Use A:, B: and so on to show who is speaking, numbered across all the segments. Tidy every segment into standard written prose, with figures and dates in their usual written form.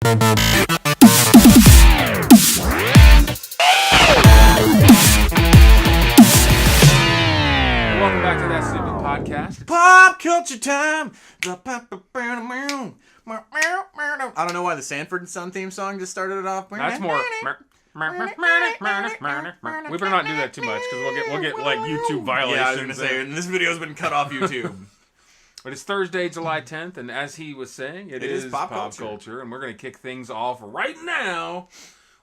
A: Welcome back to That Stupid Podcast.
B: Pop culture time. I don't know why the Sanford and Son theme song just started it off.
A: That's more. We better not do that too much because we'll get like YouTube violations.
B: Yeah, I was gonna say, and this video's been cut off YouTube.
A: But it's Thursday, July 10th, and as he was saying, it is
B: pop
A: culture, and we're gonna kick things off right now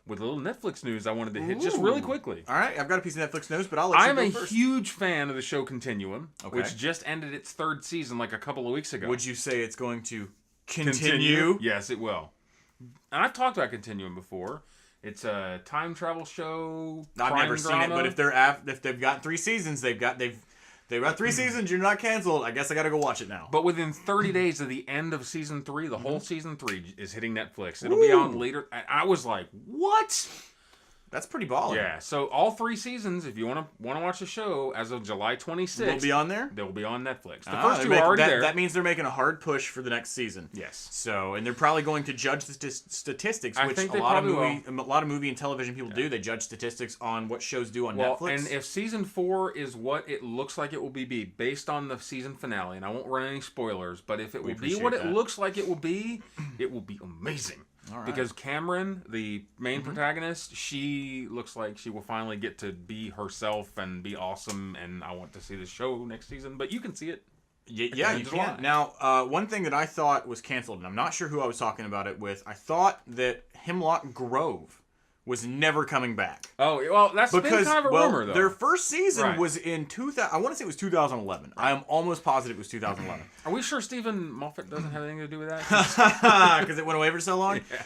A: with a little Netflix news I wanted to hit just really quickly.
B: All right, I've got a piece of Netflix news, but I'll let you go first.
A: I'm a huge fan of the show Continuum,
B: Okay.
A: which just ended its third season like a couple of weeks ago.
B: Would you say it's going to continue?
A: Yes, it will. And I've talked about Continuum before. It's a time travel show.
B: I've never seen it, but if they've got 3 seasons, they've got 3 seasons. You're not canceled. I guess I got to go watch it now.
A: But within 30 days of the end of season 3, the whole season 3 is hitting Netflix. It'll be on later. I was like, what?
B: That's pretty baller.
A: Yeah. So all 3 seasons, if you want to watch the show, as of July 26th,
B: They'll be on there.
A: They'll be on Netflix. The first 2 are already there.
B: That means they're making a hard push for the next season.
A: Yes.
B: So, and they're probably going to judge the statistics,
A: I
B: which
A: think
B: a
A: they
B: lot of
A: probably
B: movie and television people do. They judge statistics on what shows do on
A: Well,
B: Netflix.
A: and if season 4 is what it looks like it will be based on the season finale, and I won't run any spoilers, but if it will be what it looks like it will be amazing.
B: All right.
A: Because Cameron, the main protagonist, she looks like she will finally get to be herself and be awesome, and I want to see the show next season, but you can see it.
B: Yeah, you can. Now, one thing that I thought was canceled, and I'm not sure who I was talking about it with, I thought that Hemlock Grove was never coming back.
A: Oh, well, that's been kind of a rumor, though.
B: Their first season
A: Right.
B: was in 2000. I want to say it was 2011. I am almost positive it was 2011.
A: Are we sure Stephen Moffat doesn't have anything to do with that?
B: Because it went away for so long.
A: Yeah.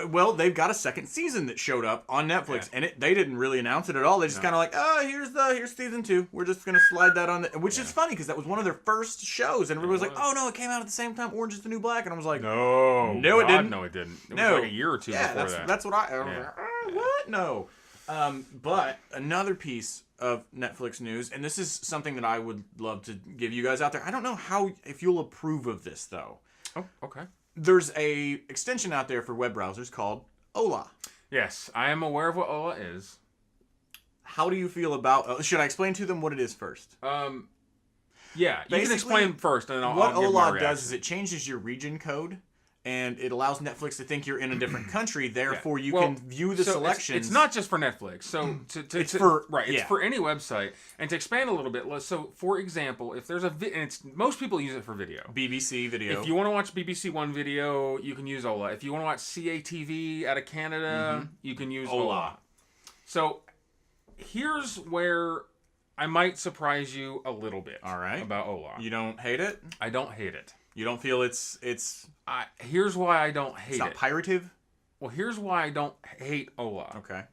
B: Well, they've got a second season that showed up on Netflix, and they didn't really announce it at all. They just kind of like, here's season 2. We're just gonna slide that on, which is funny because that was one of their first shows, and everybody was like, oh no, it came out at the same time. Orange is the New Black, and I was like,
A: No,
B: it
A: God,
B: didn't.
A: No, it didn't. It
B: No.
A: was like a year or two before that.
B: That's what I was like, what? No. But another piece of Netflix news, and this is something that I would love to give you guys out there. I don't know if you'll approve of this though.
A: Oh, okay.
B: There's a extension out there for web browsers called Hola.
A: Yes, I am aware of what Hola is.
B: How do you feel about? Should I explain to them what it is first?
A: Yeah, you
B: Basically,
A: can explain first, and then I'll
B: what
A: give my
B: Hola
A: reaction.
B: does is it changes your region code, and it allows Netflix to think you're in a different country. Therefore, you can view the selections.
A: It's not just for Netflix. So
B: It's for
A: any website. And to expand a little bit, so for example, if there's and most people use it for video.
B: BBC video.
A: If you want to watch BBC One video, you can use Hola. If you want to watch CATV out of Canada, you can use Hola. So here's where I might surprise you a little bit.
B: All right.
A: About Hola.
B: You don't hate it?
A: I don't hate it.
B: You don't feel it's
A: here's why I don't hate
B: not pirative?
A: Well, here's why I don't hate Hola.
B: Okay.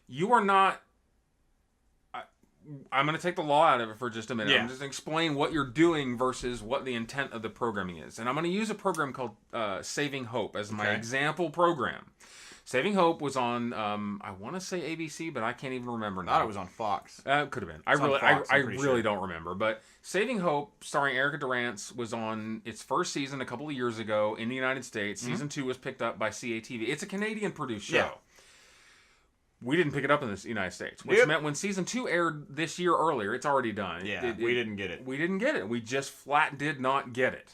A: You are not. I'm going to take the law out of it for just a minute.
B: Yeah.
A: I'm just going to explain what you're doing versus what the intent of the programming is. And I'm going to use a program called Saving Hope as my example program. Saving Hope was on, I want to say ABC, but I can't even remember now.
B: I thought it was on Fox.
A: It could have been. I really don't remember. But Saving Hope, starring Erica Durance, was on its first season a couple of years ago in the United States. Season 2 was picked up by CATV. It's a Canadian-produced show.
B: Yeah.
A: We didn't pick it up in the United States, which meant when season 2 aired this year earlier, it's already done.
B: Yeah, we didn't get it.
A: We didn't get it. We just flat did not get it.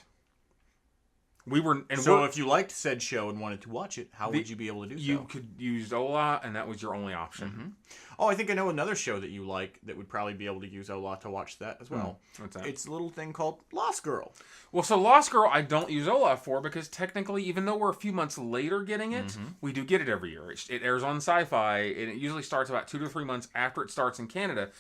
B: If you liked said show and wanted to watch it, how would you be able to do so?
A: You could use Hola, and that was your only option.
B: Oh, I think I know another show that you like that would probably be able to use Hola to watch that as well.
A: What's that?
B: It's a little thing called Lost Girl.
A: Well, so Lost Girl, I don't use Hola for because technically, even though we're a few months later getting it, we do get it every year. It airs on Sci-Fi, and it usually starts about 2 to 3 months after it starts in Canada.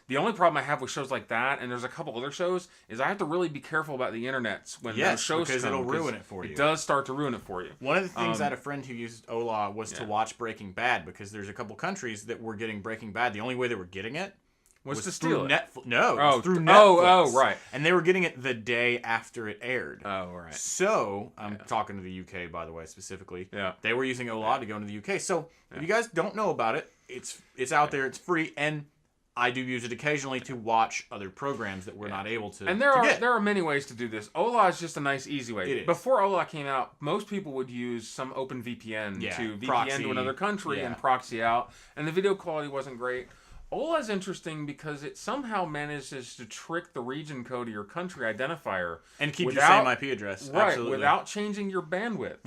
A: The only problem I have with shows like that, and there's a couple other shows, is I have to really be careful about the internets when those shows
B: because
A: come.
B: it'll ruin it for you.
A: It does start to ruin it for you.
B: One of the things I had a friend who used Hola was to watch Breaking Bad because there's a couple countries that were getting Breaking Bad. The only way they were getting it
A: was to steal it.
B: Netflix. No, it was through Netflix.
A: Oh, right.
B: And they were getting it the day after it aired.
A: Oh, right.
B: So, I'm talking to the UK, by the way, specifically.
A: Yeah.
B: They were using Hola to go into the UK. So, if you guys don't know about it, it's out there, it's free, and I do use it occasionally to watch other programs that we're not able to.
A: And there are many ways to do this. Ola is just a nice, easy way.
B: It is.
A: Before Ola came out, most people would use some open VPN to VPN
B: proxy,
A: to another country and proxy out, and the video quality wasn't great. Ola is interesting because it somehow manages to trick the region code of your country identifier
B: and keep your same IP address,
A: right?
B: Absolutely.
A: Without changing your bandwidth.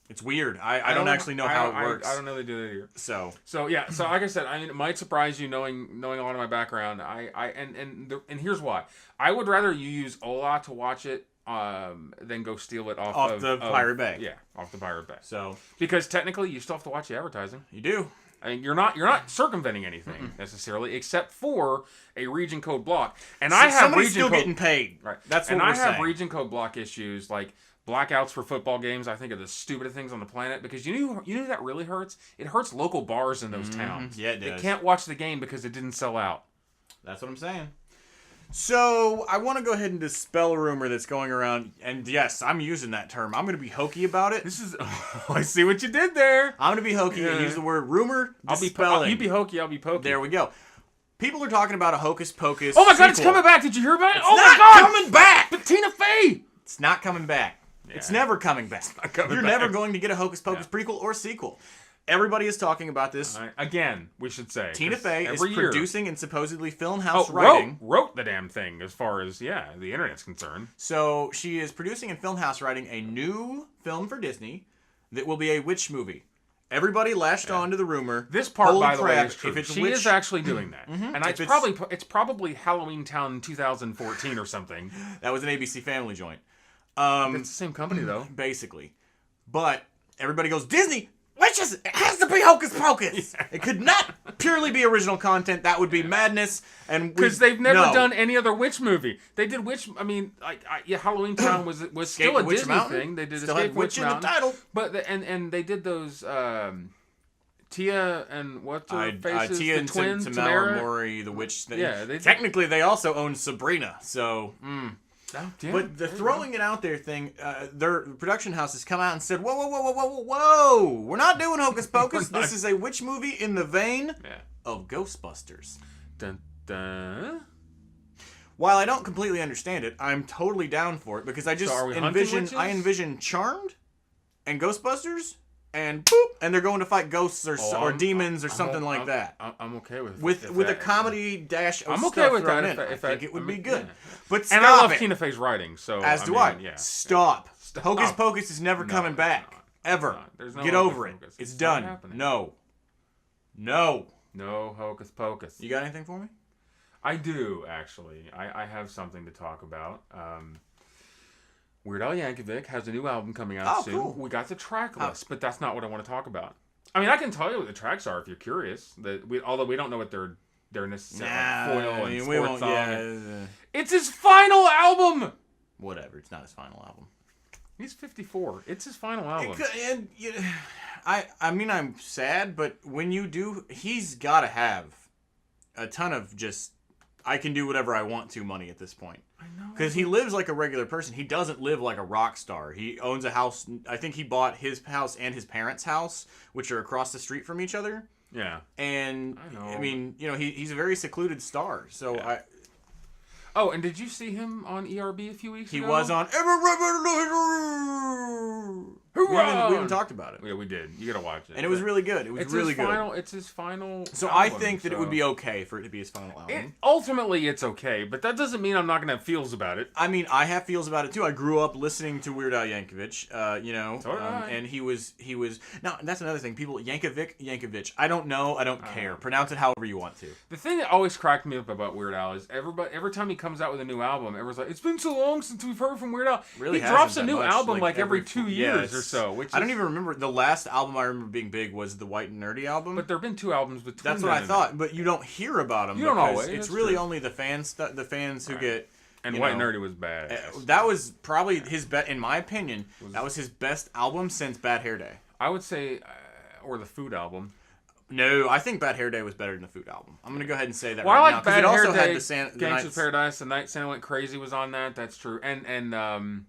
B: It's weird. I don't actually know how it works.
A: I don't know they do that here.
B: So
A: yeah. So like I said, I mean, it might surprise you knowing a lot of my background. And here's why. I would rather you use Ola to watch it than go steal it off
B: the Pirate Bay.
A: Yeah, off the Pirate Bay.
B: So
A: because technically you still have to watch the advertising.
B: You do.
A: I mean, you're not circumventing anything necessarily, except for a region code block. And I have
B: somebody's
A: region
B: still
A: code,
B: getting paid.
A: Right.
B: That's what
A: and
B: we're
A: I have
B: saying.
A: region code block issues like blackouts for football games. I think are the stupidest things on the planet because you know who that really hurts. It hurts local bars in those towns.
B: Yeah, it does.
A: They can't watch the game because it didn't sell out.
B: That's what I'm saying. So I want to go ahead and dispel a rumor that's going around, and yes, I'm using that term. I'm going to be hokey about it.
A: This is. I see what you did there.
B: I'm going to be hokey and use the word rumor. Dispelling.
A: You be hokey. I'll be pokey.
B: There we go. People are talking about a Hocus Pocus.
A: Oh my God! It's
B: sequel.
A: coming back. Did you hear about it?
B: It's
A: Oh
B: not
A: my God!
B: coming back.
A: But Tina Fey.
B: It's not coming back.
A: Yeah.
B: It's never coming back. You're never going to get a Hocus Pocus prequel or sequel. Everybody is talking about this.
A: Again, we should say
B: Tina Fey is
A: year,
B: producing and supposedly film house writing.
A: Wrote the damn thing as far as the internet's concerned.
B: So she is producing and film house writing a new film for Disney that will be a witch movie. Everybody latched on to the rumor.
A: This part,
B: Holy
A: by the
B: crap,
A: way, is true.
B: if it's
A: She
B: witch,
A: is actually doing that, and it's probably Halloween Town 2014 or something.
B: That was an ABC Family joint.
A: It's the same company though,
B: basically. But everybody goes Disney. Witches! It has to be Hocus Pocus! Yeah. It could not purely be original content. That would be madness. And
A: because they've never done any other witch movie. They did witch. I mean, Halloween Town was still a Disney thing. They did
B: still
A: Escape
B: had Witch in
A: Mountain,
B: the title.
A: But and they did those Tia and what's her faces?
B: Tia
A: the twins,
B: Tamara Mori, the witch.
A: Yeah,
B: technically they also own Sabrina. So.
A: Yeah,
B: but the throwing it out there thing, their production house has come out and said, whoa, we're not doing Hocus Pocus. This is a witch movie in the vein of Ghostbusters.
A: Dun, dun.
B: While I don't completely understand it, I'm totally down for it because I just envision Charmed and Ghostbusters and boop, and they're going to fight ghosts or demons or something like that.
A: I'm okay with
B: with a comedy dash.
A: I'm okay with that.
B: I think it would be good.
A: Yeah.
B: But stop
A: and I love
B: it.
A: Tina Fey's writing, so
B: as do I.
A: Yeah.
B: Stop. Hocus Pocus is never coming back ever. Get over it. It's done. No
A: Hocus Pocus.
B: You got anything for me?
A: I do actually. I have something to talk about. Weird Al Yankovic has a new album coming out soon. Cool. We got the track list, but that's not what I want to talk about. I mean, I can tell you what the tracks are if you're curious. Although we don't know what they're necessarily foil and sports song. It's his final album.
B: Whatever. It's not his final album.
A: He's 54. It's his final album.
B: I mean, I'm sad, but when you do, he's got to have a ton of just. I can do whatever I want to money at this point.
A: I know.
B: Because he lives like a regular person. He doesn't live like a rock star. He owns a house. I think he bought his house and his parents' house, which are across the street from each other.
A: Yeah.
B: And, I mean, he's a very secluded star. So,
A: yeah. Oh, and did you see him on ERB a few weeks ago?
B: He was on... We haven't talked about it.
A: Yeah, we did. You gotta watch it.
B: And it was really good. It was really good.
A: It's his final
B: So
A: album,
B: I think that it would be okay for it to be his final album.
A: Ultimately, it's okay, but that doesn't mean I'm not gonna have feels about it.
B: I mean, I have feels about it too. I grew up listening to Weird Al Yankovic, and he was. Now that's another thing. People Yankovic. I don't know. I don't care. Pronounce it however you want to.
A: The thing that always cracked me up about Weird Al is every time he comes out with a new album, everyone's like, "It's been so long since we've heard from Weird Al."
B: Really,
A: he drops a new album like every 2 years or so.
B: I don't even remember the last album I remember being big was the White and Nerdy album.
A: But there've been 2 albums between.
B: That's what I thought. But you don't hear about them.
A: You don't always.
B: It's really only the fans who get.
A: And White and Nerdy was bad.
B: That was probably his best, in my opinion. That was his best album since Bad Hair Day.
A: I would say, or the Food album.
B: No, I think Bad Hair Day was better than the Food album. I'm gonna go ahead and say that
A: right
B: now.
A: Well, I like Bad Hair Day.
B: Had
A: Gangsta's Paradise, The Night Santa Went Crazy was on that. That's true. And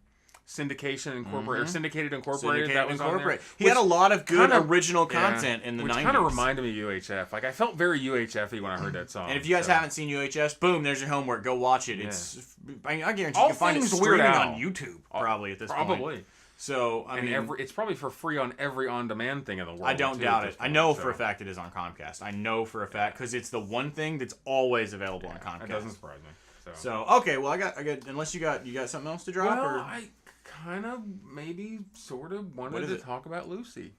A: Syndication Incorporated, or Syndicated Incorporated. That was on there.
B: He had a lot of good original content in the 90s.
A: Which kind of reminded me of UHF. Like, I felt very UHF-y when I heard that song.
B: And if you guys haven't seen UHF, boom, there's your homework. Go watch it. It's I guarantee
A: All
B: you can find it
A: things
B: streaming
A: Weird
B: on
A: Al.
B: YouTube probably at this point.
A: Probably.
B: So, I mean...
A: it's probably for free on every on-demand thing in the world.
B: I don't doubt it. I know for a fact it is on Comcast. I know for a fact, because it's the one thing that's always available on Comcast.
A: It doesn't surprise me.
B: So okay, well, I got. Unless you got something else to drop.
A: Well,
B: or?
A: I kind of, maybe, sort of wanted to talk about Lucy.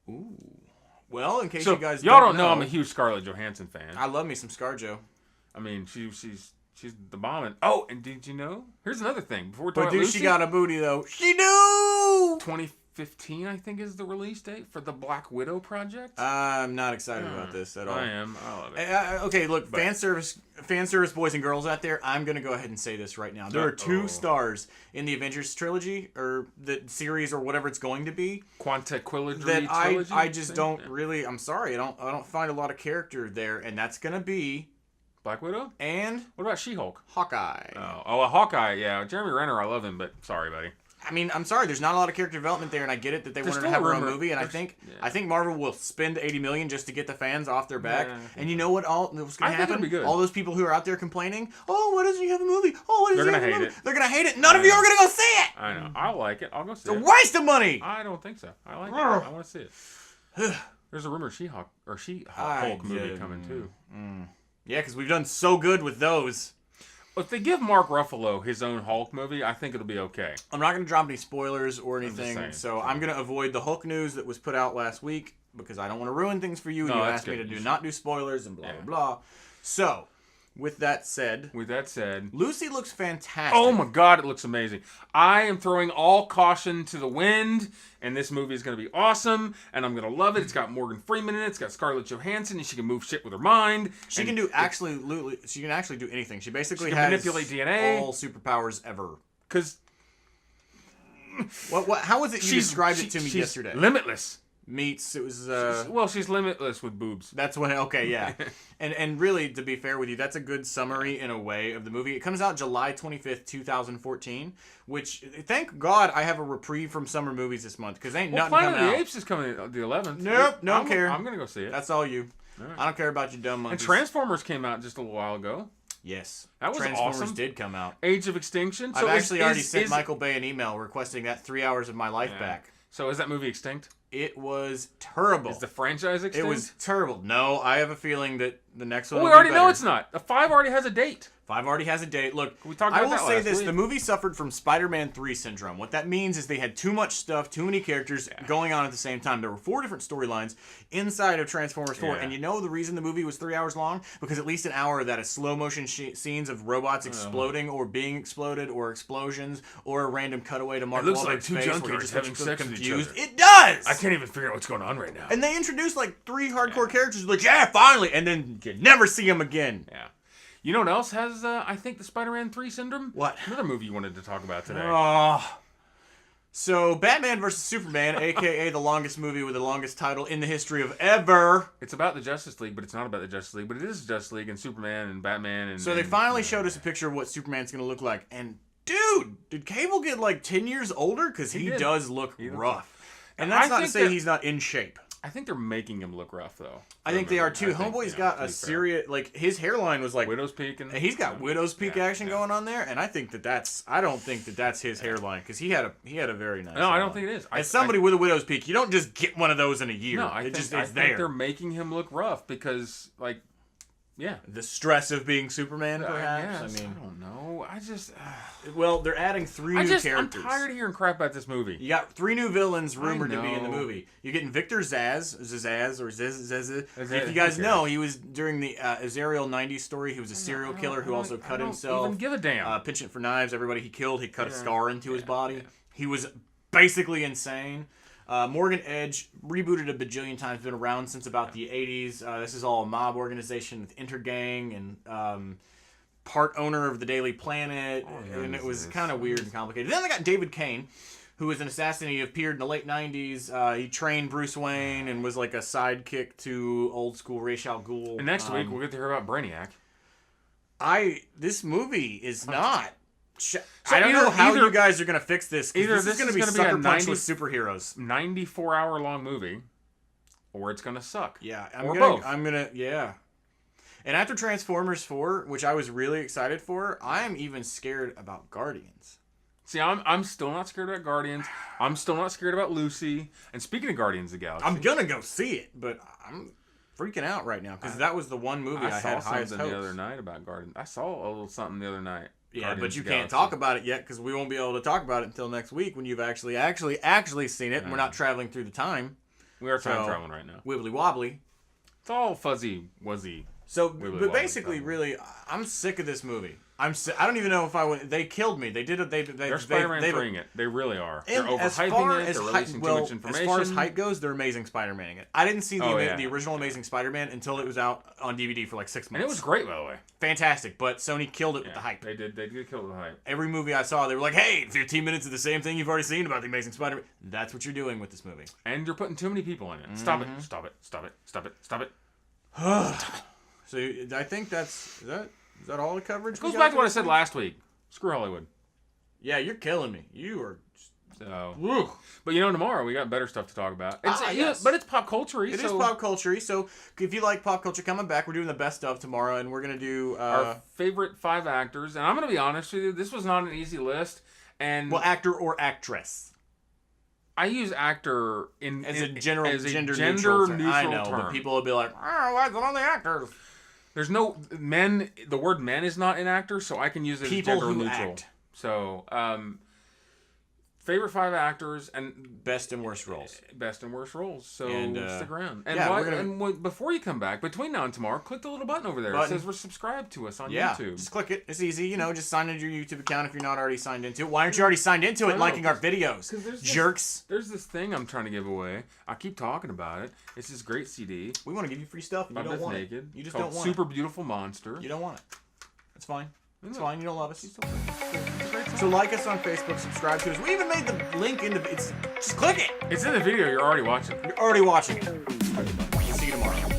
B: Ooh. Well, in case
A: so,
B: you guys
A: y'all don't know, I'm a huge Scarlett Johansson fan.
B: I love me some ScarJo.
A: I mean, she's the bomb. And, oh, and did you know? Here's another thing. Before we talk
B: but
A: about
B: dude,
A: Lucy,
B: she got a booty though. She do.
A: 2015, I think, is the release date for the Black Widow project.
B: I'm not excited about this at all.
A: I am. I love it.
B: Okay, look, fan service, boys and girls out there. I'm gonna go ahead and say this right now. There are 2 stars in the Avengers trilogy, or the series, or whatever it's going to be.
A: Quantiquilidry
B: that
A: trilogy.
B: I just don't really. I'm sorry. I don't find a lot of character there, and that's gonna be
A: Black Widow.
B: And
A: what about She-Hulk?
B: Hawkeye.
A: A Hawkeye. Yeah, Jeremy Renner. I love him, but sorry, buddy.
B: I mean, I'm sorry. There's not a lot of character development there, and I get it that they wanted to have her own movie, and I think Marvel will spend $80 million just to get the fans off their back. Yeah, and you know what's going to happen? All those people who are out there complaining, oh, why doesn't he have a movie? Oh, why doesn't he have a movie? They're gonna hate it. None of you are gonna go see it.
A: I know. I like it. I'll go see
B: it.
A: It's
B: a waste of money.
A: I don't think so. I like it. I want to see it. There's a rumor She-Hulk movie coming too.
B: Yeah, because we've done so good with those.
A: If they give Mark Ruffalo his own Hulk movie, I think it'll be okay.
B: I'm not going to drop any spoilers or anything, so I'm going to avoid the Hulk news that was put out last week because I don't want to ruin things for you. You asked me to not do spoilers and blah, blah, blah. So, with that said, Lucy looks fantastic.
A: Oh my God, it looks amazing. I am throwing all caution to the wind, and this movie is going to be awesome, and I'm going to love it. It's got Morgan Freeman in it. It's got Scarlett Johansson, and she can move shit with her mind.
B: She can actually do anything. She basically has
A: manipulate DNA.
B: All superpowers ever.
A: Because
B: how was it you described it to me yesterday?
A: Limitless.
B: It was
A: she's limitless with boobs.
B: That's when yeah. and really, to be fair with you, that's a good summary in a way of the movie. It comes out July 25th, 2014, which thank God I have a reprieve from summer movies this month because ain't nothing coming out.
A: Planet of the Apes is coming the 11th.
B: Nope, don't care.
A: I'm gonna go see it.
B: That's all you. Right. I don't care about you dumb monkeys.
A: And Transformers came out just a little while ago.
B: Yes,
A: that was
B: Transformers
A: awesome.
B: Did come out.
A: Age of Extinction.
B: So I've actually already sent Michael Bay an email requesting that 3 hours of my life back.
A: So is that movie extinct?
B: It was terrible.
A: Is the franchise extinct?
B: It was terrible. No, I have a feeling that the next one will
A: we
B: be
A: already
B: better.
A: know it's not. The 5 already has a date.
B: 5 already has a date. Look,
A: we talked about
B: I will say this.
A: Week.
B: The movie suffered from Spider-Man 3 syndrome. What that means is they had too much stuff, too many characters going on at the same time. There were 4 different storylines inside of Transformers 4. And you know the reason the movie was 3 hours long? Because at least an hour of that is slow motion scenes of robots exploding or being exploded or explosions or a random cutaway to Mark Wahlberg's
A: like 2
B: face
A: junkyards
B: where he just
A: having
B: looks
A: sex
B: confused.
A: with each other.
B: It does!
A: I can't even figure out what's going on right now.
B: And they introduced like 3 hardcore characters like, yeah, finally! And then you never see them again.
A: Yeah. You know what else has, I think, the Spider-Man 3 syndrome?
B: What?
A: Another movie you wanted to talk about today.
B: So, Batman vs. Superman, a.k.a. the longest movie with the longest title in the history of ever.
A: It's about the Justice League, but it's not about the Justice League. But it is Justice League and Superman and Batman. And
B: so they finally showed us a picture of what Superman's going to look like. And, dude, did Cable get like 10 years older? Because he does look rough. And that's not to say he's not in shape.
A: I think they're making him look rough, though.
B: I think they are, too. Homeboy's got a serious... Like, his hairline was like...
A: Widow's Peak. And
B: he's got Widow's Peak action going on there, and I think that's... I don't think that's his hairline, because he had a very nice
A: No, I don't think it is.
B: As somebody with a Widow's Peak, you don't just get one of those in a year.
A: No, I think they're making him look rough, because, like... Yeah.
B: The stress of being Superman, perhaps?
A: I don't know. I just...
B: Well, they're adding 3 new characters.
A: I'm tired of hearing crap about this movie.
B: You got 3 new villains rumored to be in the movie. You're getting Victor Zsasz. If you guys know, he was, during the Azrael 90s story, he was a serial killer who also cut himself.
A: I don't even give a damn.
B: Penchant for knives. Everybody he killed, he cut a scar into his body. He was basically insane. Morgan Edge, rebooted a bajillion times, been around since about the 80s. This is all a mob organization with Intergang and part owner of the Daily Planet. And it was kind of weird and complicated. Then they got David Kane, who was an assassin. He appeared in the late 90s. He trained Bruce Wayne and was like a sidekick to old school Ra's al Ghul.
A: And next week, we'll get to hear about Brainiac.
B: This movie is not I don't know how
A: either-
B: you guys are gonna fix this. 'Cause
A: either
B: this is gonna be
A: gonna be
B: sucker
A: a
B: punch
A: 90
B: with superheroes.
A: 94-hour long movie, or it's gonna suck.
B: Yeah,
A: Or both.
B: Yeah. And after Transformers 4, which I was really excited for, I'm even scared about Guardians.
A: See, I'm still not scared about Guardians. I'm still not scared about Lucy. And speaking of Guardians of the Galaxy,
B: I'm gonna go see it, but I'm freaking out right now because that was the one movie I had
A: saw
B: highest
A: something the
B: hopes.
A: other night about Guardians. I saw a little something the other night.
B: Yeah,
A: Guardians
B: but you
A: of the
B: can't
A: Galaxy.
B: talk about it yet because we won't be able to talk about it until next week when you've actually seen it. And we're not traveling through the time.
A: We are time
B: So-
A: traveling right now.
B: Wibbly wobbly.
A: It's all fuzzy wuzzy.
B: So,
A: Wibbly
B: but
A: wobbly
B: basically,
A: time.
B: really, I'm sick of this movie. I don't even know if I would. They killed me. They did it.
A: They're Spider-Man throwing it. They really are. They're
B: And as far
A: overhyping it.
B: as
A: They're
B: hype,
A: releasing too much information.
B: as far as hype goes, they're Amazing Spider-Maning it. I didn't see the original Amazing Spider-Man until it was out on DVD for like 6 months.
A: And it was great, by the way.
B: fantastic, but Sony killed it with the hype.
A: They did kill it with the hype.
B: Every movie I saw, they were like, "Hey, 15 minutes of the same thing you've already seen about the Amazing Spider-Man." That's what you're doing with this movie.
A: And you're putting too many people in it. Stop it. Stop it. Stop it. Stop it. Stop it.
B: So I think is that all the coverage?
A: It goes back to what I said last week. Screw Hollywood.
B: Yeah, you're killing me. You are.
A: So, but tomorrow we got better stuff to talk about.
B: Yes.
A: But it's pop culture-y.
B: It is pop culture-y, so if you like pop culture coming back, we're doing the best of tomorrow, and we're going to do...
A: our favorite 5 actors. And I'm going to be honest with you, this was not an easy list. And
B: actor or actress.
A: I use actor
B: As a general
A: as a
B: gender
A: neutral
B: neutral I know,
A: term.
B: but people will be like, "Oh, why is it on the actors?"
A: There's no men. The word men is not in actor, so I can use it
B: People
A: as gender
B: who
A: neutral.
B: act.
A: So, favorite 5 actors and
B: Best and worst roles.
A: best and worst roles. So
B: And,
A: stick around. And,
B: yeah, we're gonna-
A: before you come back, between now and tomorrow, click the little button over there.
B: Button.
A: It says we're subscribed to us on
B: Yeah,
A: YouTube.
B: just click it. It's easy. Just sign into your YouTube account if you're not already signed into it. Why aren't you already signed into it and
A: know,
B: liking our videos?
A: 'cause there's
B: Jerks.
A: There's this thing I'm trying to give away. I keep talking about it. It's this great CD.
B: We want to give you free stuff, and
A: by
B: you don't
A: Beth
B: want
A: Naked.
B: it. You just
A: called
B: don't want
A: Super Beautiful Monster.
B: it. You don't want it. It's fine. It's
A: No.
B: fine. You don't love us.
A: It's a great song.
B: So like us on Facebook, subscribe to us. We even made the link into it's. Just click it.
A: It's in the video you're already watching.
B: You're already watching it. See you tomorrow.